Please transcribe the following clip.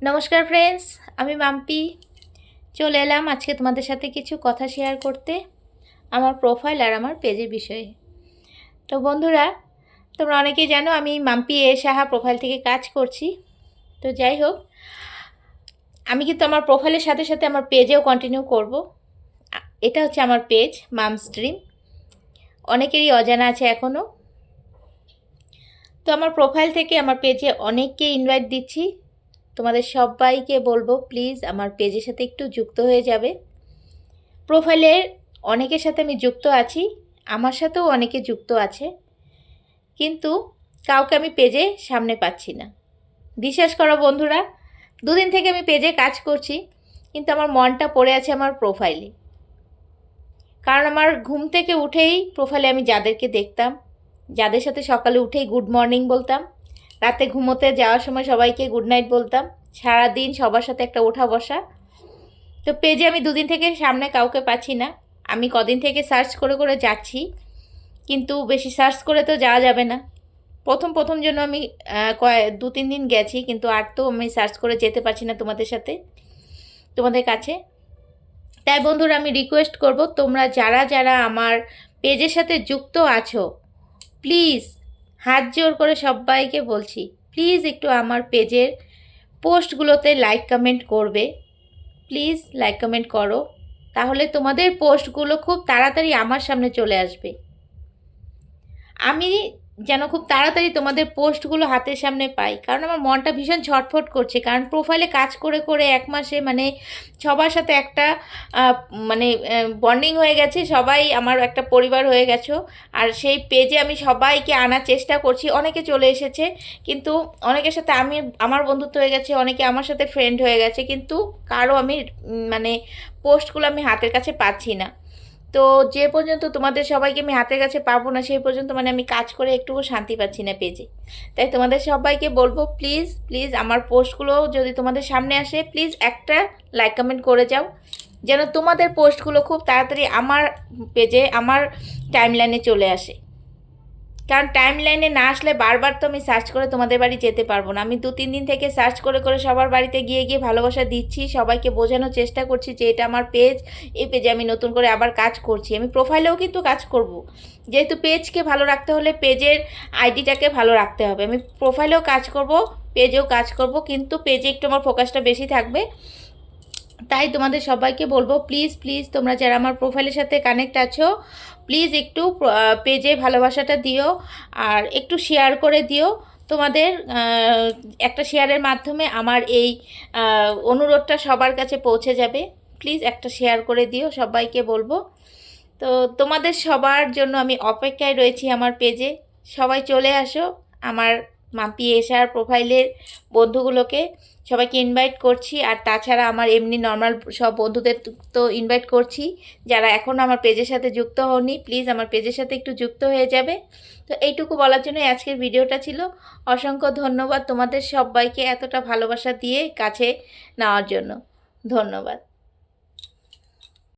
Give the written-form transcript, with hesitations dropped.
নমস্কার ফ্রেন্ডস, আমি মাম্পি চলে এলাম আজকে তোমাদের সাথে কিছু কথা শেয়ার করতে আমার প্রোফাইল আর আমার পেজের বিষয়ে। তো বন্ধুরা, তোমরা অনেকেই জানো আমি মাম্পি এ সাহা প্রোফাইল থেকে কাজ করছি। তো যাই হোক, আমি কিন্তু আমার প্রোফাইলের সাথে সাথে আমার পেজেও কন্টিনিউ করব। এটা হচ্ছে আমার পেজ মামস ড্রিম, অনেকেরই অজানা আছে এখনও। তো আমার প্রোফাইল থেকে আমার পেজে অনেককে ইনভাইট দিচ্ছি। তোমাদের সবাইকে বলবো প্লিজ আমার পেজের সাথে একটু যুক্ত হয়ে যাবে। প্রোফাইলের অনেকের সাথে আমি যুক্ত আছি, আমার সাথেও অনেকে যুক্ত আছে, কিন্তু কাউকে আমি পেজে সামনে পাচ্ছি না। বিশ্বাস করো বন্ধুরা, দুদিন থেকে আমি পেজে কাজ করছি, কিন্তু আমার মনটা পড়ে আছে আমার প্রোফাইলে। কারণ আমার ঘুম থেকে উঠেই প্রোফাইলে আমি যাদেরকে দেখতাম, যাদের সাথে সকালে উঠেই গুড মর্নিং বলতাম, রাতে ঘুমোতে যাওয়ার সময় সবাইকে গুড নাইট বলতাম, সারাদিন সবার সাথে একটা ওঠা বসা। তো পেজে আমি দুদিন থেকে সামনে কাউকে পাচ্ছি না। আমি কদিন থেকে সার্চ করে করে যাচ্ছি, কিন্তু বেশি সার্চ করে তো যাওয়া যাবে না। প্রথম জন্য আমি 2-3 দিন গেছি, কিন্তু আর তো আমি সার্চ করে যেতে পারছি না তোমাদের কাছে। তাই বন্ধুরা, আমি রিকোয়েস্ট করব, তোমরা যারা যারা আমার পেজের সাথে যুক্ত আছো, প্লিজ হাত জোর করে সবাইকে বলছি, প্লিজ একটু আমার পেজের পোস্টগুলোতে লাইক কমেন্ট করবে। প্লিজ লাইক কমেন্ট করো, তাহলে তোমাদের পোস্টগুলো খুব তাড়াতাড়ি আমার সামনে চলে আসবে। আমি যেন খুব তাড়াতাড়ি তোমাদের পোস্টগুলো হাতের সামনে পাই, কারণ আমার মনটা ভীষণ ছটফট করছে। কারণ প্রোফাইলে কাজ করে করে এক মাসে সবার সাথে একটা বন্ডিং হয়ে গেছে, সবাই আমার একটা পরিবার হয়ে গেছো। আর সেই পেজে আমি সবাইকে আনার চেষ্টা করছি, অনেকে চলে এসেছে, কিন্তু অনেকের সাথে আমার বন্ধুত্ব হয়ে গেছে, অনেকে আমার সাথে ফ্রেন্ড হয়ে গেছে, কিন্তু কারো আমি পোস্টগুলো আমি হাতের কাছে পাচ্ছি না। তো যে পর্যন্ত তোমাদের সবাইকে আমি হাতের কাছে পাবো না, সেই পর্যন্ত আমি কাজ করে একটুকু শান্তি পাচ্ছি না পেজে। তাই তোমাদের সবাইকে বলবো, প্লিজ প্লিজ আমার পোস্টগুলো যদি তোমাদের সামনে আসে, প্লিজ একটা লাইক কমেন্ট করে যাও, যেন তোমাদের পোস্টগুলো খুব তাড়াতাড়ি আমার পেজে, আমার টাইমলাইনে চলে আসে। কারণ টাইমলাইনে না আসলে বারবার তো আমি সার্চ করে তোমাদের বাড়ি যেতে পারবো না। আমি 2-3 দিন থেকে সার্চ করে করে সবার বাড়িতে গিয়ে গিয়ে ভালোবাসা দিচ্ছি, সবাইকে বোঝানোর চেষ্টা করছি যে এটা আমার পেজ, এই পেজে আমি নতুন করে আবার কাজ করছি। আমি প্রোফাইলেও কিন্তু কাজ করব, যেহেতু পেজকে ভালো রাখতে হলে পেজের আইডিটাকে ভালো রাখতে হবে। আমি প্রোফাইলেও কাজ করব, পেজেও কাজ করব, কিন্তু পেজে একটু আমার ফোকাসটা বেশি থাকবে। তাই তোমাদের সবাইকে বলবো, প্লিজ প্লিজ তোমরা যারা আমার প্রোফাইলের সাথে কানেক্ট আছো, প্লিজ একটু পেজে ভালোবাসাটা দিও, আর একটু শেয়ার করে দিও। তোমাদের একটা শেয়ারের মাধ্যমে আমার এই অনুরোধটা সবার কাছে পৌঁছে যাবে। প্লিজ একটা শেয়ার করে দিও, সবাইকে বলবো। তো তোমাদের সবার জন্য আমি অপেক্ষায় রয়েছি আমার পেজে। সবাই চলে আসো, আমার মাম্পি এশার প্রোফাইলের বন্ধুগুলোকে সবাইকে ইনভাইট করছি। আর তাছাড়া আমার এমনি নর্মাল সব বন্ধুদের তো ইনভাইট করছি। যারা এখনও আমার পেজের সাথে যুক্ত হওনি, প্লিজ আমার পেজের সাথে একটু যুক্ত হয়ে যাবে। তো এইটুকু বলার জন্য আজকের ভিডিওটা ছিল। অসংখ্য ধন্যবাদ তোমাদের সবাইকে এতটা ভালোবাসা দিয়ে কাছে নেওয়ার জন্য। ধন্যবাদ।